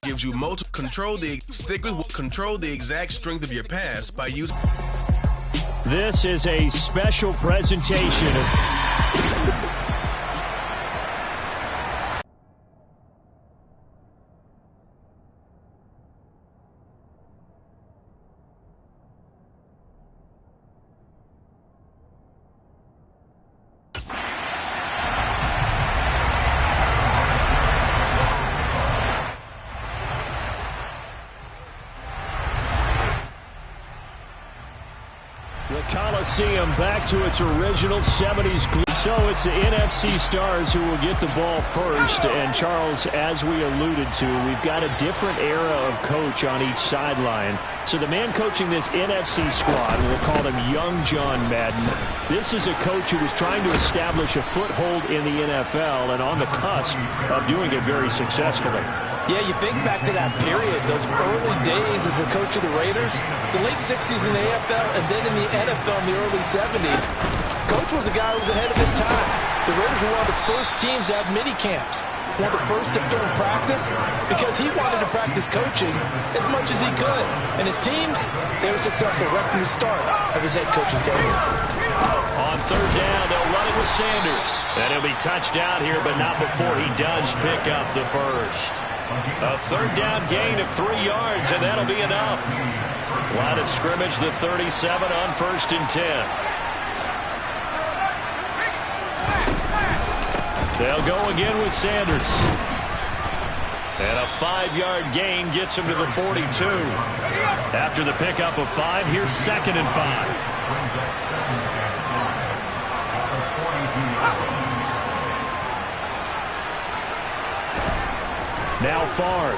gives you multiple control the exact strength of your pass by using. This is a special presentation of the Coliseum back to its original 70s glory. So it's the NFC stars who will get the ball first. And Charles, as we alluded to, we've got a different era of coach on each sideline. So the man coaching this NFC squad, we'll call him Young John Madden. This is a coach who was trying to establish a foothold in the NFL and on the cusp of doing it very successfully. Yeah, you think back to that period, those early days as the coach of the Raiders, the late 60s in the AFL, and then in the NFL in the early 70s. Coach was a guy who was ahead of his time. The Raiders were one of the first teams to have mini camps, one of the first to film practice, because he wanted to practice coaching as much as he could. And his teams, they were successful right from the start of his head coaching tenure. On third down, they'll run it with Sanders. And he'll be touched out here, but not before he does pick up the first. A third down gain of 3 yards, and that'll be enough. Line of scrimmage, the 37 on 1st and 10. They'll go again with Sanders. And a 5-yard gain gets him to the 42. After the pickup of 5, here's 2nd and 5. Now Favre.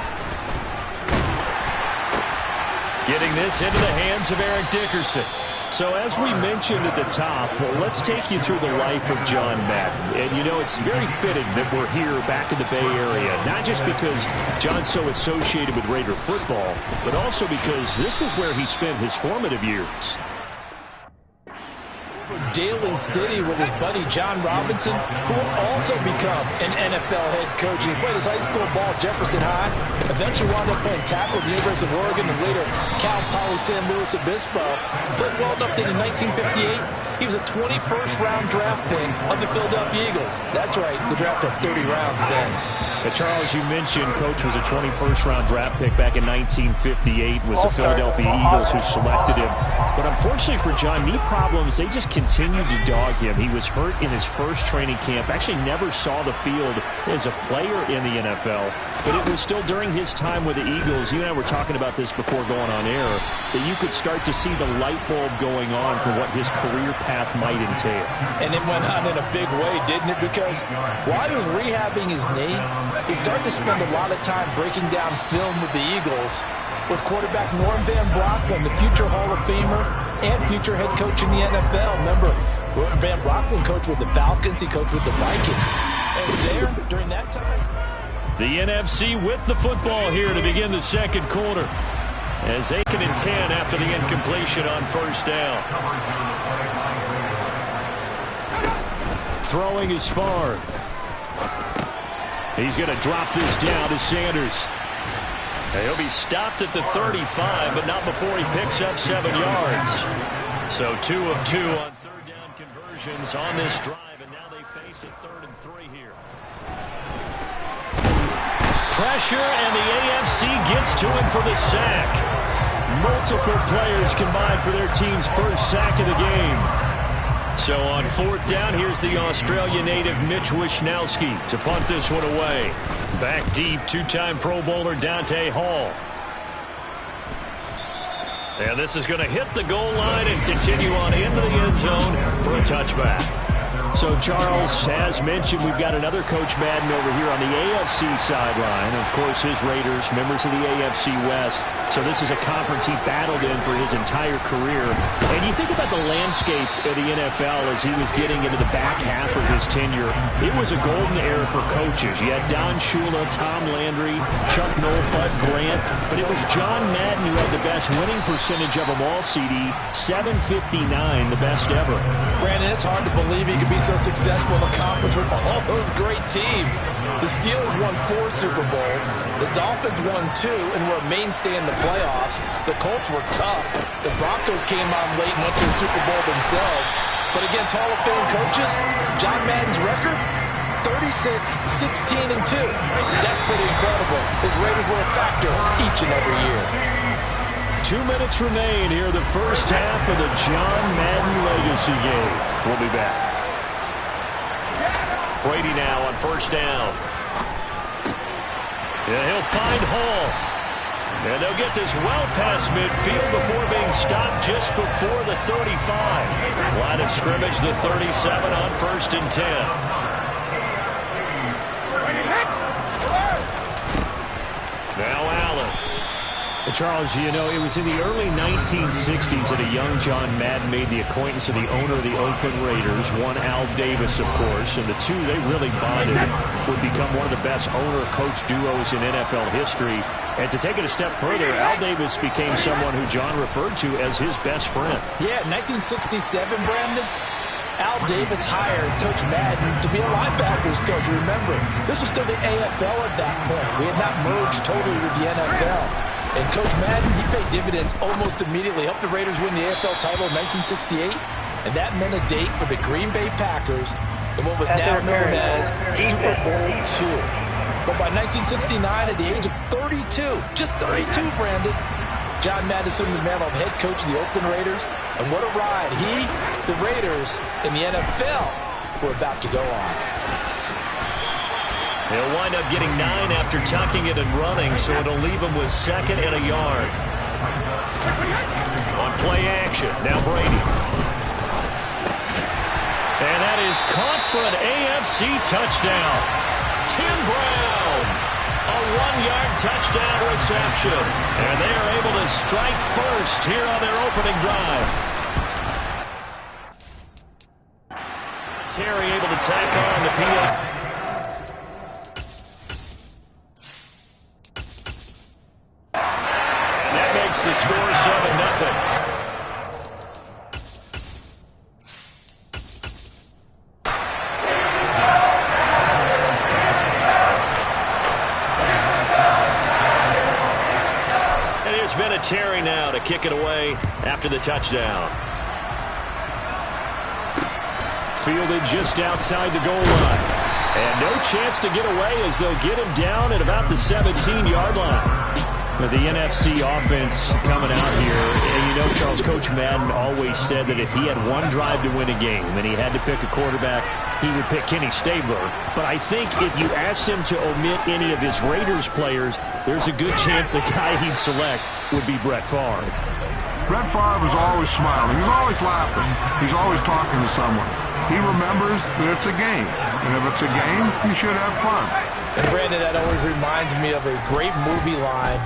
Getting this into the hands of Eric Dickerson. So as we mentioned at the top, let's take you through the life of John Madden. And, you know, it's very fitting that we're here back in the Bay Area, not just because John's so associated with Raider football, but also because this was where he spent his formative years. Daly City with his buddy John Robinson, who will also become an NFL head coach. He played his high school ball at Jefferson High, eventually wound up playing tackle at the University of Oregon, and later Cal Poly San Luis Obispo. Played well enough that in 1958, he was a 21st round draft pick of the Philadelphia Eagles. That's right, the draft had 30 rounds then. Charles, you mentioned Coach was a 21st round draft pick back in 1958. Was the Philadelphia Eagles who selected him. But unfortunately for John, knee problems, they just continued to dog him. He was hurt in his first training camp. Actually never saw the field as a player in the NFL. But it was still during his time with the Eagles, you and I were talking about this before going on air, that you could start to see the light bulb going on for what his career path might entail. And it went on in a big way, didn't it? Because while he was rehabbing his knee, he started to spend a lot of time breaking down film with the Eagles with quarterback Norm Van Brocklin, the future Hall of Famer and future head coach in the NFL. Remember, Van Brocklin coached with the Falcons, he coached with the Vikings. And there, during that time, the NFC with the football here to begin the second quarter. As 2nd and 10 after the incompletion on 1st down. Throwing is Favre. He's going to drop this down to Sanders. He'll be stopped at the 35, but not before he picks up 7 yards. So 2 of 2 on third down conversions on this drive, and now they face a 3rd and 3 here. Pressure, and the AFC gets to him for the sack. Multiple players combined for their team's first sack of the game. So on 4th down, here's the Australia native Mitch Wishnowsky to punt this one away. Back deep, 2-time Pro Bowler Dante Hall. And this is going to hit the goal line and continue on into the end zone for a touchback. So, Charles, as mentioned, we've got another Coach Madden over here on the AFC sideline. Of course, his Raiders, members of the AFC West. So this is a conference he battled in for his entire career. And you think about the landscape of the NFL as he was getting into the back half of his tenure. It was a golden era for coaches. You had Don Shula, Tom Landry, Chuck Noll, Bud Grant. But it was John Madden who had the best winning percentage of them all, CD. 759, the best ever. Brandon, it's hard to believe he could be so successful in the conference with all those great teams. The Steelers won 4 Super Bowls. The Dolphins won 2 and were a mainstay in the playoffs. The Colts were tough. The Broncos came on late and went to the Super Bowl themselves. But against Hall of Fame coaches, John Madden's record, 36, 16, and 2. That's pretty incredible. His Raiders were a factor each and every year. 2 minutes remain here, the first half of the John Madden legacy game. We'll be back. Brady now on first down. Yeah, he'll find Hall. And they'll get this well past midfield before being stopped just before the 35. Line of scrimmage, the 37 on 1st and 10. Now Allen. Charles, you know, it was in the early 1960s that a young John Madden made the acquaintance of the owner of the Oakland Raiders, one Al Davis, of course, and the two, they really bonded, would become one of the best owner-coach duos in NFL history. And to take it a step further, Al Davis became someone who John referred to as his best friend. Yeah, 1967, Brandon, Al Davis hired Coach Madden to be a linebackers coach. Remember, this was still the AFL at that point. We had not merged totally with the NFL. And Coach Madden, he paid dividends almost immediately. Helped the Raiders win the AFL title in 1968. And that meant a date for the Green Bay Packers in what was now known as Super Bowl II. But by 1969, at the age of 32, just 32, Brandon, John Madden assumed the mantle of head coach of the Oakland Raiders. And what a ride he, the Raiders, and the NFL were about to go on. He'll wind up getting 9 after tucking it and running, so it'll leave him with 2nd and a yard. On play action, now Brady. And that is caught for an AFC touchdown. Tim Brown, a 1-yard touchdown reception. And they are able to strike first here on their opening drive. Terry able to tack on the PA. The score 7-0. It has been a Terry now to kick it away after the touchdown. Fielded just outside the goal line. And no chance to get away as they'll get him down at about the 17-yard line. The NFC offense coming out here, and you know, Charles, Coach Madden always said that if he had one drive to win a game and he had to pick a quarterback, he would pick Kenny Stabler. But I think if you asked him to omit any of his Raiders players, there's a good chance the guy he'd select would be Brett Favre. Brett Favre is always smiling. He's always laughing. He's always talking to someone. He remembers that it's a game. And if it's a game, you should have fun. And Brandon, that always reminds me of a great movie line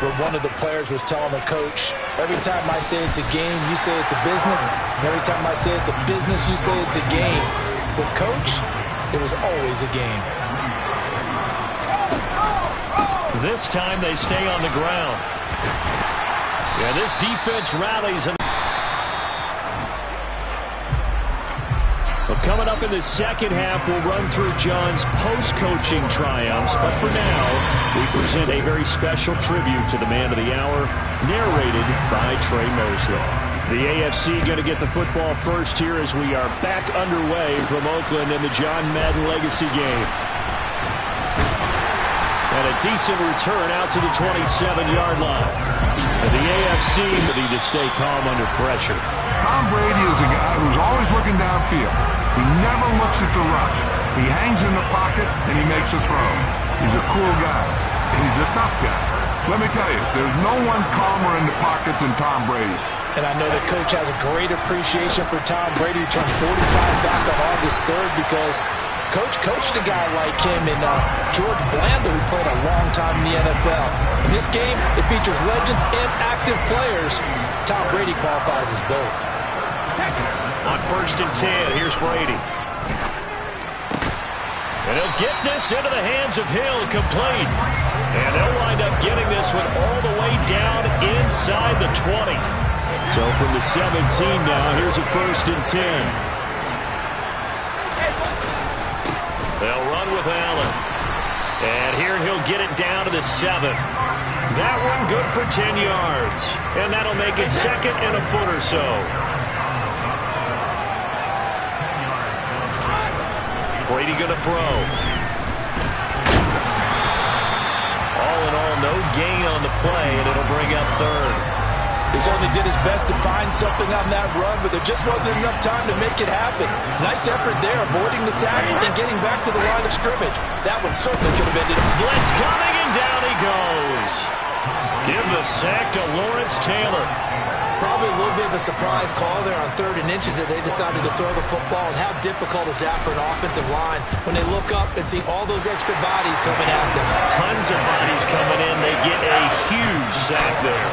where one of the players was telling the coach, every time I say it's a game, you say it's a business. And every time I say it's a business, you say it's a game. With Coach, it was always a game. This time they stay on the ground. Yeah, this defense rallies. Well, coming up in the second half, we'll run through John's post-coaching triumphs. But for now, we present a very special tribute to the man of the hour, narrated by Trey Mosley. The AFC going to get the football first here as we are back underway from Oakland in the John Madden Legacy game. And a decent return out to the 27-yard line. And the AFC need to stay calm under pressure. Tom Brady is a guy who's always looking downfield. He never looks at the rush. He hangs in the pocket and he makes a throw. He's a cool guy. He's a tough guy. Let me tell you, there's no one calmer in the pocket than Tom Brady. And I know that Coach has a great appreciation for Tom Brady, who turned 45 back on August 3rd, because Coach coached a guy like him in George Blanda, who played a long time in the NFL. In this game, it features legends and active players. Tom Brady qualifies as both. On 1st and 10, here's Brady. And he'll get this into the hands of Hill, complete. And they'll wind up getting this one all the way down inside the 20. So from the 17 now, here's a 1st and 10. They'll run with Allen. And here he'll get it down to the 7. That one good for 10 yards. And that'll make it 2nd and a foot or so. Brady going to throw. All in all, no gain on the play, and it'll bring up 3rd. He certainly did his best to find something on that run, but there just wasn't enough time to make it happen. Nice effort there, avoiding the sack and getting back to the line of scrimmage. That one certainly could have ended. Blitz coming, and down he goes. Give the sack to Lawrence Taylor. Probably a little bit of a surprise call there on 3rd and inches that they decided to throw the football. And how difficult is that for an offensive line when they look up and see all those extra bodies coming at them? Tons of bodies coming in. They get a huge sack there.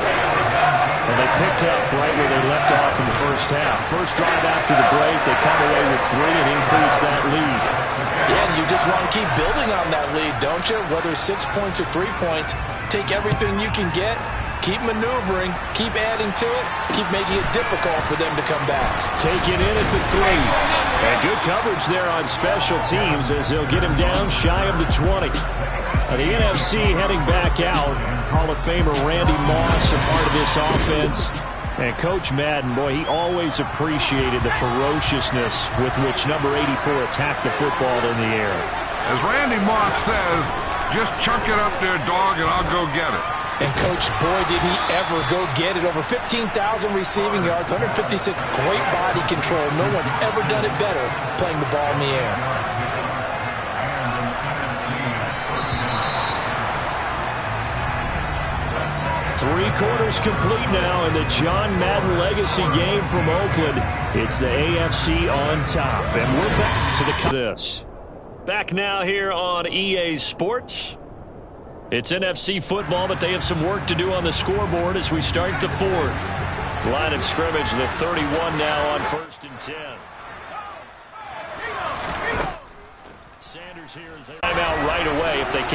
And they picked up right where they left off in the first half. First drive after the break, they come away with 3 and increase that lead. Yeah, and you just want to keep building on that lead, don't you? Whether it's 6 points or 3 points, take everything you can get. Keep maneuvering, keep adding to it, keep making it difficult for them to come back. Take it in at the 3. And good coverage there on special teams as they'll get him down shy of the 20. The NFC heading back out. Hall of Famer Randy Moss, a part of this offense. And Coach Madden, boy, he always appreciated the ferociousness with which number 84 attacked the football in the air. As Randy Moss says, just chunk it up there, dog, and I'll go get it. And, Coach, boy, did he ever go get it. Over 15,000 receiving yards, 156. Great body control. No one's ever done it better playing the ball in the air. Three quarters complete now in the John Madden legacy game from Oakland. It's the AFC on top. And we're back to this. Back now here on EA Sports. It's NFC football, but they have some work to do on the scoreboard as we start the 4th. Line of scrimmage, the 31 now on 1st and 10. Sanders here is timeout right away if they can't.